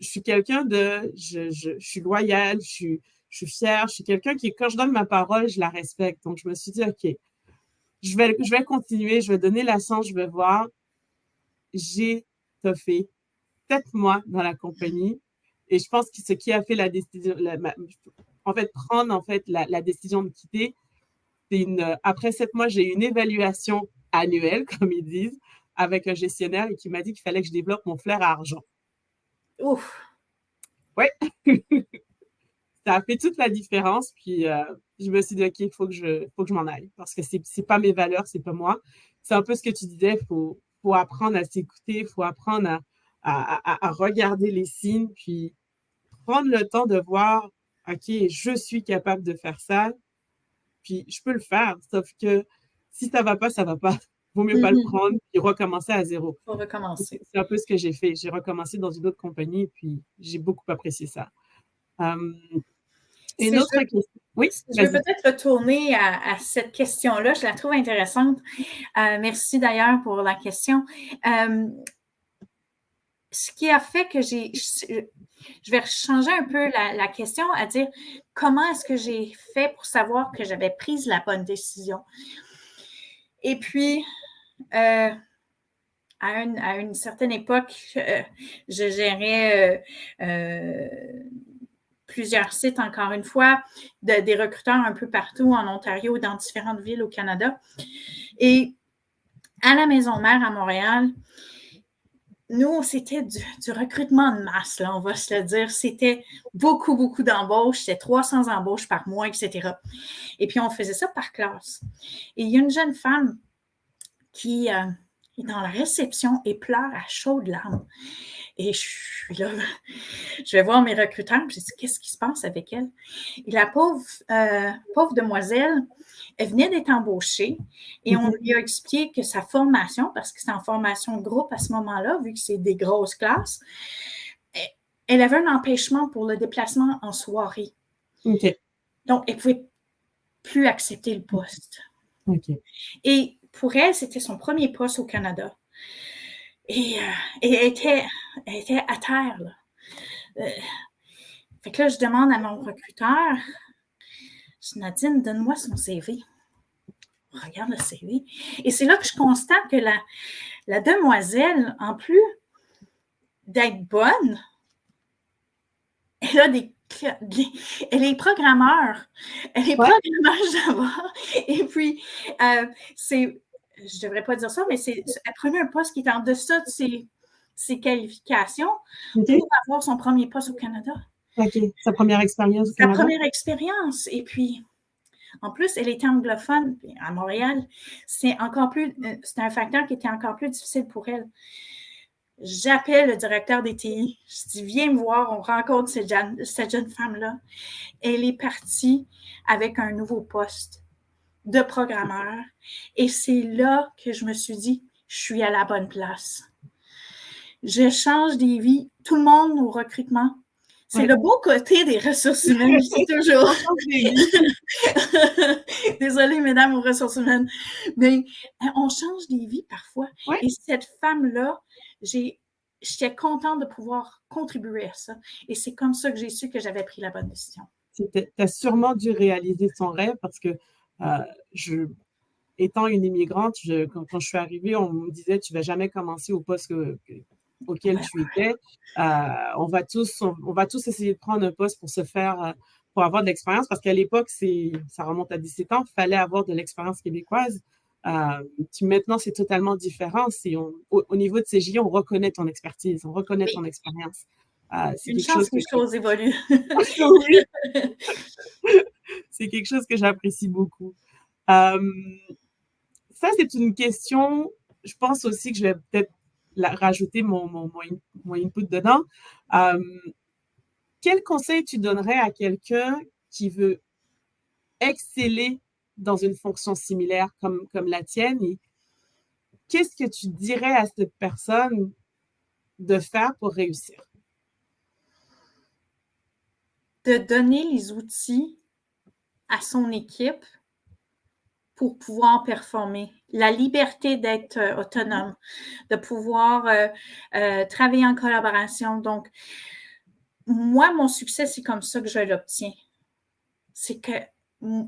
je suis quelqu'un je suis loyale, je suis fière, je suis quelqu'un qui, quand je donne ma parole, je la respecte. Donc, je me suis dit, OK, je vais continuer, je vais donner la chance, je vais voir. J'ai toffé 7 mois dans la compagnie. Et je pense que ce qui a fait la décision, prendre la décision de quitter, après 7 mois, j'ai eu une évaluation annuelle, comme ils disent, avec un gestionnaire et qui m'a dit qu'il fallait que je développe mon flair à argent. Ouf! Oui. Ça a fait toute la différence. Puis je me suis dit, OK, il faut que je m'en aille parce que c'est pas mes valeurs, c'est pas moi. C'est un peu ce que tu disais, faut apprendre à s'écouter, il faut apprendre à regarder les signes, puis prendre le temps de voir, OK, je suis capable de faire ça, puis je peux le faire. Sauf que si ça va pas, ça va pas. Vaut mieux pas le prendre et recommencer à zéro. Faut recommencer. C'est un peu ce que j'ai fait. J'ai recommencé dans une autre compagnie, puis j'ai beaucoup apprécié ça. Une autre question. Oui, je veux peut-être retourner à cette question-là. Je la trouve intéressante. Merci d'ailleurs pour la question. Ce qui a fait que je vais changer un peu la question à dire comment est-ce que j'ai fait pour savoir que j'avais pris la bonne décision. Et puis, à une certaine époque, je gérais plusieurs sites, encore une fois, des recruteurs un peu partout en Ontario, dans différentes villes au Canada. Et à la maison mère à Montréal, nous, c'était du recrutement de masse, là, on va se le dire. C'était beaucoup, beaucoup d'embauches. C'était 300 embauches par mois, etc. Et puis, on faisait ça par classe. Et il y a une jeune femme qui est dans la réception et pleure à chaudes larmes. Et je suis là, je vais voir mes recruteurs, je dis, qu'est-ce qui se passe avec elle? Et la pauvre demoiselle, elle venait d'être embauchée et on lui a expliqué que sa formation, parce que c'est en formation de groupe à ce moment-là, vu que c'est des grosses classes, elle avait un empêchement pour le déplacement en soirée. OK. Donc, elle ne pouvait plus accepter le poste. OK. Et pour elle, c'était son premier poste au Canada. Et elle était à terre, là. Fait que là, je demande à mon recruteur, je dis, Nadine, donne-moi son CV. Regarde le CV. Et c'est là que je constate que la demoiselle, en plus d'être bonne, elle a elle est programmeur. Elle est programmeur Java. Et puis, je ne devrais pas dire ça, mais elle prenait un poste qui est en deçà de ses qualifications pour avoir son premier poste au Canada. OK. Sa première expérience au Canada? Sa première expérience. Et puis, en plus, elle était anglophone à Montréal. C'est un facteur qui était encore plus difficile pour elle. J'appelle le directeur des TI. Je dis, viens me voir, on rencontre cette jeune femme-là. Elle est partie avec un nouveau poste de programmeur. Et c'est là que je me suis dit, je suis à la bonne place. Je change des vies. Tout le monde au recrutement. C'est le beau côté des ressources humaines, c'est toujours. Désolée, mesdames aux ressources humaines. Mais on change des vies parfois. Ouais. Et cette femme-là, j'étais contente de pouvoir contribuer à ça. Et c'est comme ça que j'ai su que j'avais pris la bonne décision. Tu as sûrement dû réaliser son rêve parce que étant une immigrante, quand je suis arrivée, on me disait, tu vas jamais commencer au poste auquel tu étais. On va tous essayer de prendre un poste pour se faire, pour avoir de l'expérience, parce qu'à l'époque, ça remonte à 17 ans, il fallait avoir de l'expérience québécoise. Puis maintenant, c'est totalement différent. Au niveau de CJ, on reconnaît ton expertise, on reconnaît ton expérience. C'est Une quelque chance chose que les choses évoluent. Oui, c'est quelque chose que j'apprécie beaucoup. Ça, c'est une question, je pense aussi que je vais peut-être rajouter mon input dedans. Quel conseil tu donnerais à quelqu'un qui veut exceller dans une fonction similaire comme la tienne? Et qu'est-ce que tu dirais à cette personne de faire pour réussir? De donner les outils à son équipe pour pouvoir performer. La liberté d'être autonome, de pouvoir travailler en collaboration. Donc, moi, mon succès, c'est comme ça que je l'obtiens. C'est que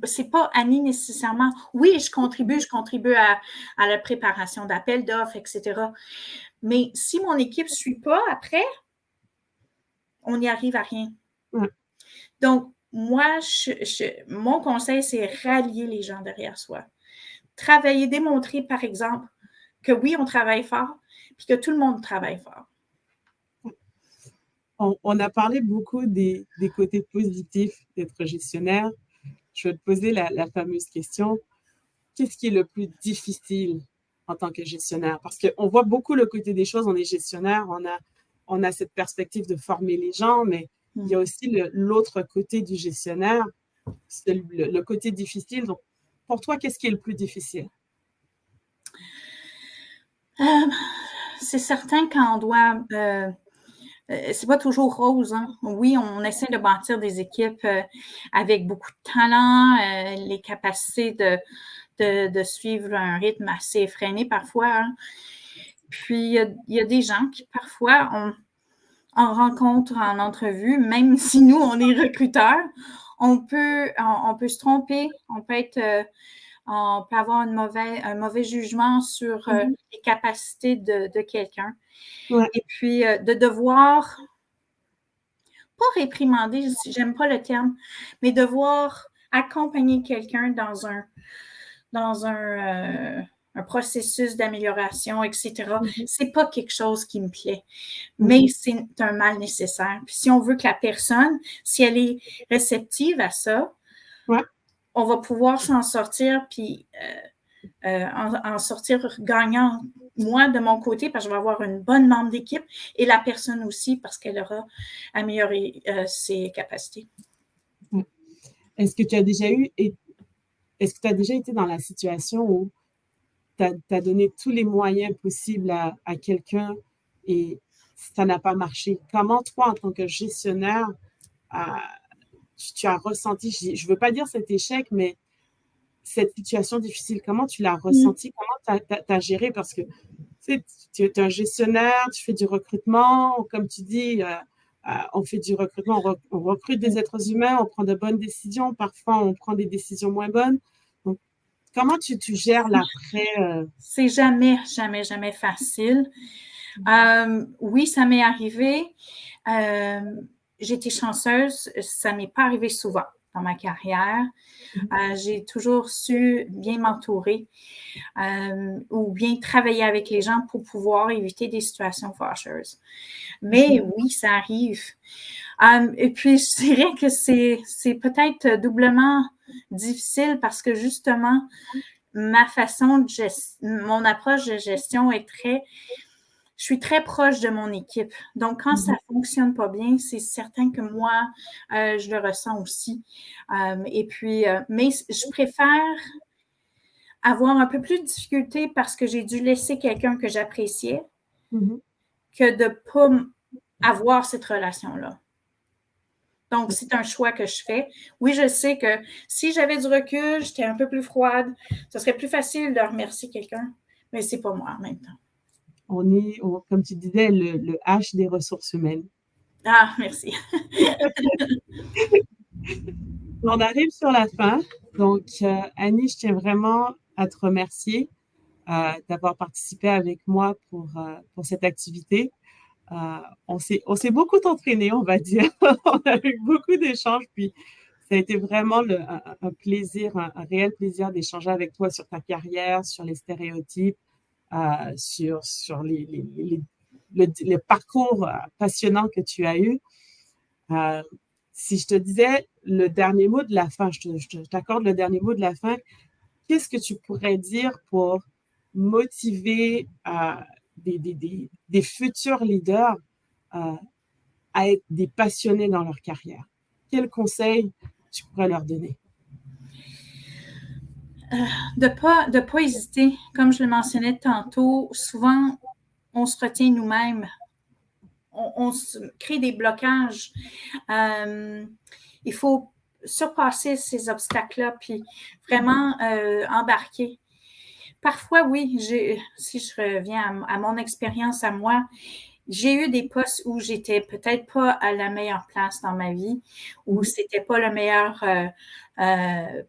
c'est pas Annie nécessairement. Oui, je contribue à la préparation d'appels d'offres, etc. Mais si mon équipe ne suit pas après, on n'y arrive à rien. Ouais. Donc, moi, mon conseil, c'est rallier les gens derrière soi. Travailler, démontrer, par exemple, que oui, on travaille fort, puis que tout le monde travaille fort. On a parlé beaucoup des côtés positifs d'être gestionnaire. Je vais te poser la fameuse question. Qu'est-ce qui est le plus difficile en tant que gestionnaire? Parce qu'on voit beaucoup le côté des choses. On est gestionnaire, on a cette perspective de former les gens, mais il y a aussi l'autre côté du gestionnaire, c'est le côté difficile. Donc, pour toi, qu'est-ce qui est le plus difficile? C'est certain qu'on doit... c'est pas toujours rose. Hein? Oui, on essaie de bâtir des équipes avec beaucoup de talent, les capacités de suivre un rythme assez effréné parfois. Hein? Puis, il y a des gens qui parfois, on rencontre en entrevue, même si nous, on est recruteurs, on peut se tromper, on peut avoir un mauvais jugement sur les capacités de quelqu'un. Ouais. Et puis, de devoir, pas réprimander, j'aime pas le terme, mais devoir accompagner quelqu'un dans un processus d'amélioration, etc. C'est pas quelque chose qui me plaît, mais c'est un mal nécessaire. Puis si on veut que la personne, si elle est réceptive à ça, on va pouvoir s'en sortir, puis en sortir gagnant. Moi, de mon côté, parce que je vais avoir une bonne membre d'équipe, et la personne aussi, parce qu'elle aura amélioré ses capacités. Est-ce que tu as déjà été dans la situation où tu as donné tous les moyens possibles à quelqu'un et ça n'a pas marché? Comment toi, en tant que gestionnaire, tu as ressenti, je ne veux pas dire cet échec, mais cette situation difficile, comment tu l'as ressenti? Comment tu as géré? Parce que tu es un gestionnaire, tu fais du recrutement, comme tu dis, on fait du recrutement, on recrute des êtres humains, on prend de bonnes décisions, parfois on prend des décisions moins bonnes. Donc, comment tu gères l'après? C'est jamais facile. Oui, ça m'est arrivé. J'ai été chanceuse, ça ne m'est pas arrivé souvent dans ma carrière. J'ai toujours su bien m'entourer ou bien travailler avec les gens pour pouvoir éviter des situations fâcheuses. Mais oui, ça arrive. Et puis, je dirais que c'est peut-être doublement difficile parce que justement, ma façon mon approche de gestion est je suis très proche de mon équipe. Donc, quand ça ne fonctionne pas bien, c'est certain que moi, je le ressens aussi. Et puis, mais je préfère avoir un peu plus de difficulté parce que j'ai dû laisser quelqu'un que j'appréciais que de ne pas avoir cette relation-là. Donc, c'est un choix que je fais. Oui, je sais que si j'avais du recul, j'étais un peu plus froide, ce serait plus facile de remercier quelqu'un, mais ce n'est pas moi en même temps. On est, comme tu disais, le H des ressources humaines. Ah, merci. On arrive sur la fin. Donc, Annie, je tiens vraiment à te remercier d'avoir participé avec moi pour cette activité. On s'est beaucoup entraîné, on va dire. On a eu beaucoup d'échanges, puis ça a été vraiment un plaisir, un réel plaisir d'échanger avec toi sur ta carrière, sur les stéréotypes, sur le parcours passionnant que tu as eu. Si je te disais le dernier mot de la fin, je t'accorde le dernier mot de la fin, qu'est-ce que tu pourrais dire pour motiver des futurs leaders à être des passionnés dans leur carrière? Quels conseils tu pourrais leur donner? De pas hésiter. Comme je le mentionnais tantôt, souvent, on se retient nous-mêmes. On se crée des blocages. Il faut surpasser ces obstacles-là, puis vraiment embarquer. Parfois, oui, si je reviens à mon expérience à moi, j'ai eu des postes où j'étais peut-être pas à la meilleure place dans ma vie, où c'était pas le meilleur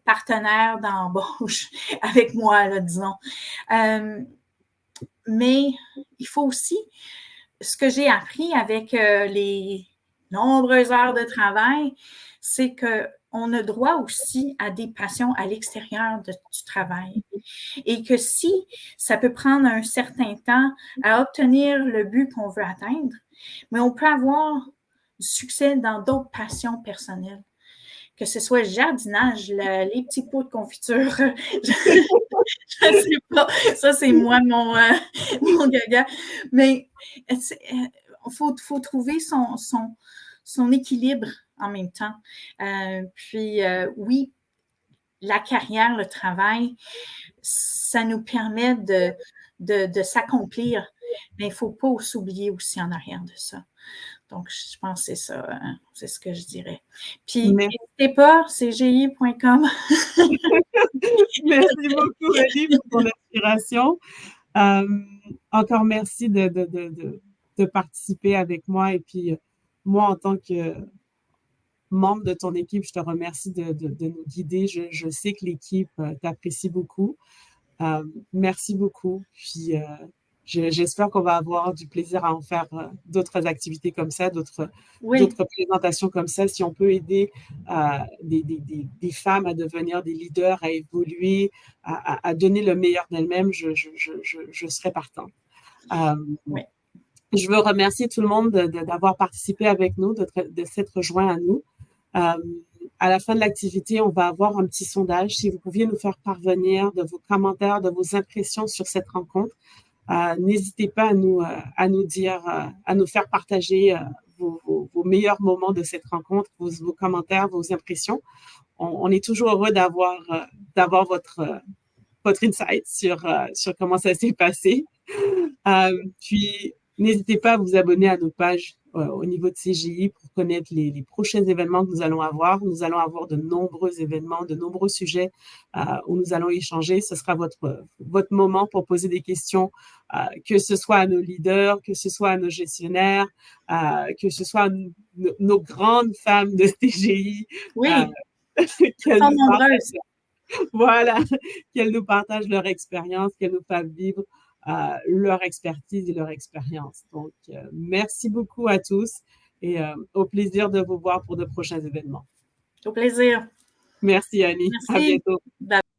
partenaire d'embauche avec moi, là, disons. Mais il faut aussi, ce que j'ai appris avec les nombreuses heures de travail, c'est qu'on a droit aussi à des passions à l'extérieur du travail. Et que si ça peut prendre un certain temps à obtenir le but qu'on veut atteindre, mais on peut avoir du succès dans d'autres passions personnelles. Que ce soit le jardinage, les petits pots de confiture, je ne sais pas. Ça, c'est moi, mon gaga. Mais il faut trouver son équilibre en même temps. Oui, la carrière, le travail, ça nous permet de s'accomplir, mais il ne faut pas s'oublier aussi en arrière de ça. Donc, je pense que c'est ça, hein, c'est ce que je dirais. Puis, n'hésitez pas, cgi.com. Merci beaucoup, Annie, pour ton inspiration. Encore merci de participer avec moi. Et puis, moi, en tant que membre de ton équipe, je te remercie de nous guider. Je sais que l'équipe t'apprécie beaucoup. Merci beaucoup. Puis, j'espère qu'on va avoir du plaisir à en faire d'autres activités comme ça, d'autres présentations comme ça. Si on peut aider des femmes à devenir des leaders, à évoluer, à donner le meilleur d'elles-mêmes, je serai partante. Je veux remercier tout le monde d'avoir participé avec nous, de s'être joint à nous. À la fin de l'activité, on va avoir un petit sondage. Si vous pouviez nous faire parvenir de vos commentaires, de vos impressions sur cette rencontre, n'hésitez pas à nous dire, à nous faire partager vos meilleurs moments de cette rencontre, vos commentaires, vos impressions. On est toujours heureux d'avoir votre insight sur comment ça s'est passé. Puis, n'hésitez pas à vous abonner à nos pages au niveau de CGI pour connaître les prochains événements que nous allons avoir. Nous allons avoir de nombreux événements, de nombreux sujets où nous allons échanger. Ce sera votre moment pour poser des questions, que ce soit à nos leaders, que ce soit à nos gestionnaires, que ce soit à nos grandes femmes de CGI. Oui, elles sont nombreuses. Voilà, qu'elles nous partagent leur expérience, qu'elles nous fassent vivre leur expertise et leur expérience. Donc, merci beaucoup à tous et au plaisir de vous voir pour de prochains événements. Au plaisir. Merci, Annie. Merci. À bientôt. Bye.